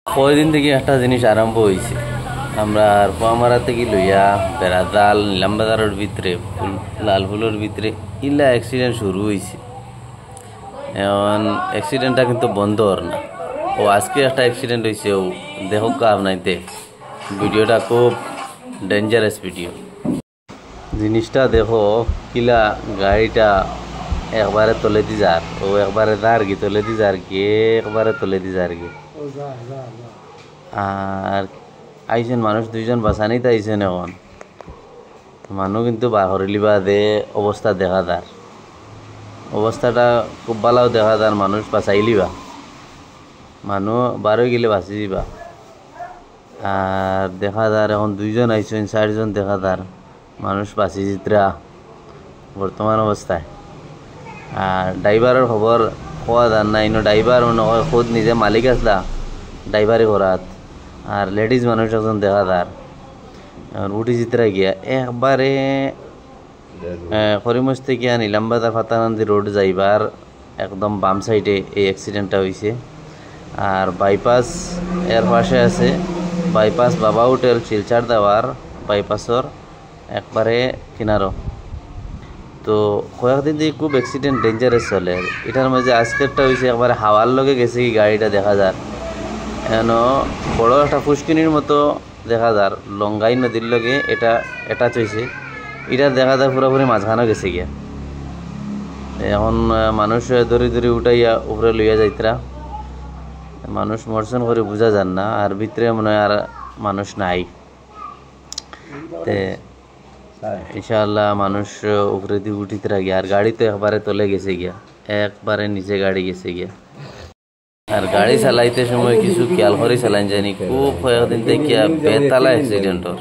কয়দিন থেকে একটা জিনিস আরম্ভ হয়েছে। আমরা পোয়ামারা থেকে লইয়া বেড়াজাল নিলামবাজারের ভিতরে লালফুলের ভিতরে ইলা অ্যাক্সিডেন্ট শুরু হয়েছে। এখন অ্যাক্সিডেন্টটা কিন্তু বন্ধ হর না। ও আজকে একটা অ্যাক্সিডেন্ট হয়েছে, ও দেখো আপনাইতে ভিডিওটা খুব ডেঞ্জারাস ভিডিও। জিনিসটা দেখো কিলা গাড়িটা একবারে তলে দি যার, ও একবারে যার কি তলে দি যার কি একবারে তলে দি যার কি। আর আইছেন মানুষ দুইজন বাঁচানিতে আইছেন। এখন মানুষ কিন্তু বাহরিলিবা দে অবস্থা দেখা যার, অবস্থাটা খুব ভালো দেখা যার। মানুষ বাঁচাইলিবা, মানুষ বারো গেলে বাঁচি যাবা। আর দেখা যার এখন দুইজন আইছেন, 4 জন দেখা যার মানুষ বাঁচি জিতরা বর্তমান অবস্থায়। আর ড্রাইভারের খবর কোয়া যার না, ইনো ড্রাইভার মনে হয় খুদ নিজে মালিক আসলা ড্রাইভারি করাত। আর লেডিজ মানুষ একজন দেখা যার উঠি চিত্রা গিয়া একবারে করিমস থেকে নিলামবাজার ফাতানন্দি রোড যাইবার একদম বাম সাইডে এই অ্যাক্সিডেন্টটা হয়েছে। আর বাইপাস এর পাশে আছে, বাইপাস বাবা হোটেল শিলচার দেওয়ার বাইপাসর একবারে কিনারো। তো কয়েকদিন দিয়ে খুব অ্যাক্সিডেন্ট ডেঞ্জারাস চলে। এটার মাঝে আজকেরটা হয়েছে একবারে হাওয়ার লগে গেছে কি গাড়িটা দেখা যার। এন বড় একটা ফুসকিনির মতো দেখা যার, লঙ্গাই নদীর লগে এটা অ্যাটাচ হয়েছে। এটা দেখা যায় পুরোপুরি মাঝখানে গেছে গিয়া। এখন মানুষ ধরে ধরে উঠাইয়া উপরে লইয়া যাইতরা, মানুষ মর্শন করে বোঝা যান না। আর ভিতরে মনে হয় আর মানুষ নাই। তে ইনশাআল্লাহ মানুষ উপরে দিয়ে উঠিতে গিয়া। আর গাড়ি তো একবারে তলে গেছে গিয়া, একবারে নিচে গাড়ি গেছে গিয়া। আর গাড়ি চালাইতে সময় কিছু খেয়াল করে চালান যায়নি। খুব কয়েকদিন থেকে বেতালা অ্যাক্সিডেন্টর।